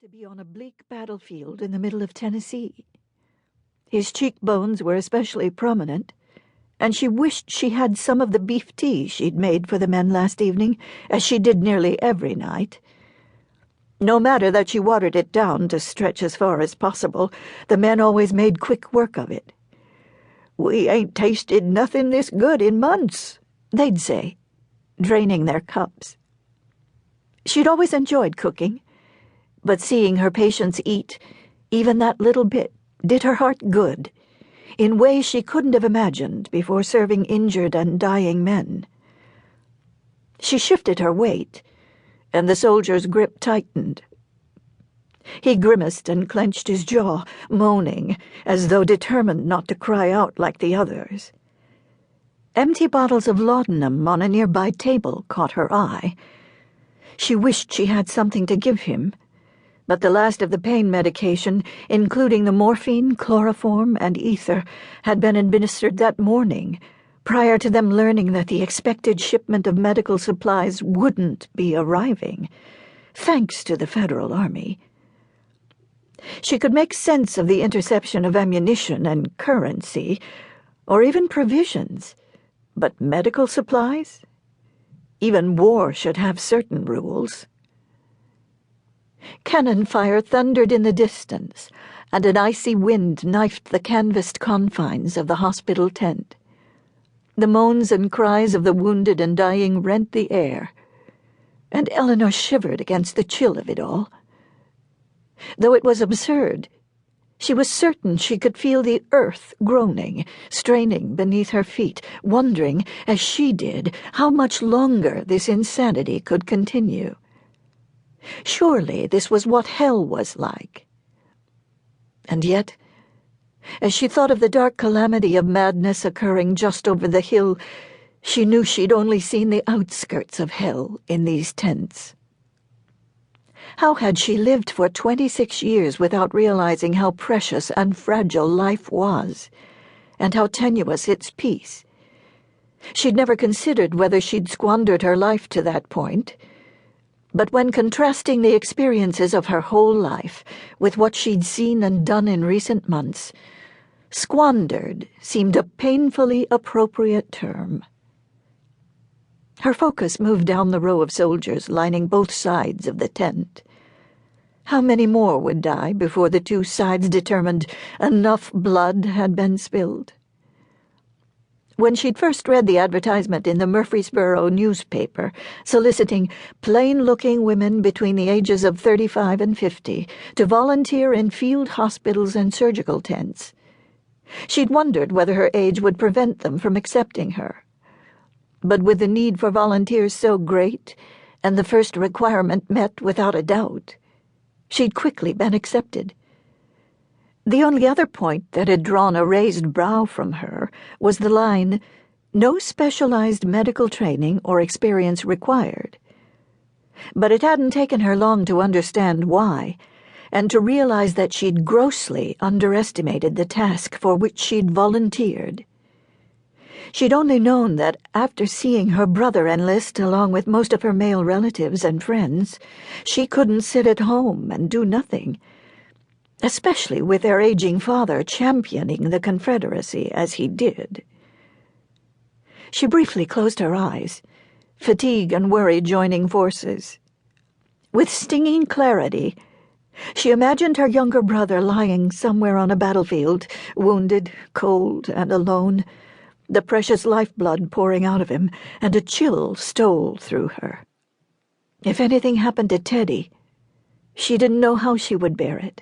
To be on a bleak battlefield in the middle of Tennessee. His cheekbones were especially prominent, and she wished she had some of the beef tea she'd made for the men last evening, as she did nearly every night. No matter that she watered it down to stretch as far as possible, the men always made quick work of it. "We ain't tasted nothing this good in months," they'd say, draining their cups. She'd always enjoyed cooking, but seeing her patients eat, even that little bit, did her heart good, in ways she couldn't have imagined before serving injured and dying men. She shifted her weight, and the soldier's grip tightened. He grimaced and clenched his jaw, moaning, as though determined not to cry out like the others. Empty bottles of laudanum on a nearby table caught her eye. She wished she had something to give him, but the last of the pain medication, including the morphine, chloroform, and ether, had been administered that morning, prior to them learning that the expected shipment of medical supplies wouldn't be arriving, thanks to the Federal Army. She could make sense of the interception of ammunition and currency, or even provisions, but medical supplies? Even war should have certain rules. Cannon fire thundered in the distance, and an icy wind knifed the canvassed confines of the hospital tent. The moans and cries of the wounded and dying rent the air, and Eleanor shivered against the chill of it all. Though it was absurd, she was certain she could feel the earth groaning, straining beneath her feet, wondering, as she did, how much longer this insanity could continue. Surely this was what hell was like. And yet, as she thought of the dark calamity of madness occurring just over the hill, she knew she'd only seen the outskirts of hell in these tents. How had she lived for 26 years without realizing how precious and fragile life was, and how tenuous its peace? She'd never considered whether she'd squandered her life to that point, but when contrasting the experiences of her whole life with what she'd seen and done in recent months, squandered seemed a painfully appropriate term. Her focus moved down the row of soldiers lining both sides of the tent. How many more would die before the two sides determined enough blood had been spilled? When she'd first read the advertisement in the Murfreesboro newspaper soliciting plain-looking women between the ages of 35 and 50 to volunteer in field hospitals and surgical tents, she'd wondered whether her age would prevent them from accepting her. But with the need for volunteers so great, and the first requirement met without a doubt, she'd quickly been accepted. The only other point that had drawn a raised brow from her was the line, "No specialized medical training or experience required." But it hadn't taken her long to understand why, and to realize that she'd grossly underestimated the task for which she'd volunteered. She'd only known that after seeing her brother enlist along with most of her male relatives and friends, she couldn't sit at home and do nothing, especially with their aging father championing the Confederacy as he did. She briefly closed her eyes, fatigue and worry joining forces. With stinging clarity, she imagined her younger brother lying somewhere on a battlefield, wounded, cold, and alone, the precious lifeblood pouring out of him, and a chill stole through her. If anything happened to Teddy, she didn't know how she would bear it,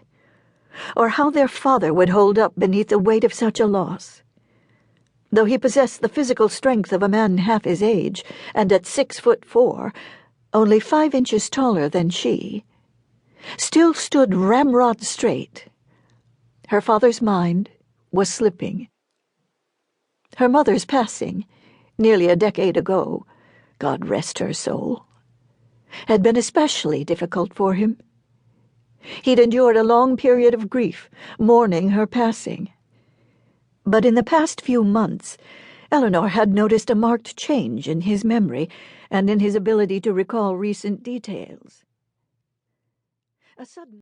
or how their father would hold up beneath the weight of such a loss. Though he possessed the physical strength of a man half his age, and at 6'4", only 5 inches taller than she, still stood ramrod straight. Her father's mind was slipping. Her mother's passing, nearly a decade ago, God rest her soul, had been especially difficult for him. He'd endured a long period of grief, mourning her passing. But in the past few months, Eleanor had noticed a marked change in his memory and in his ability to recall recent details. A sudden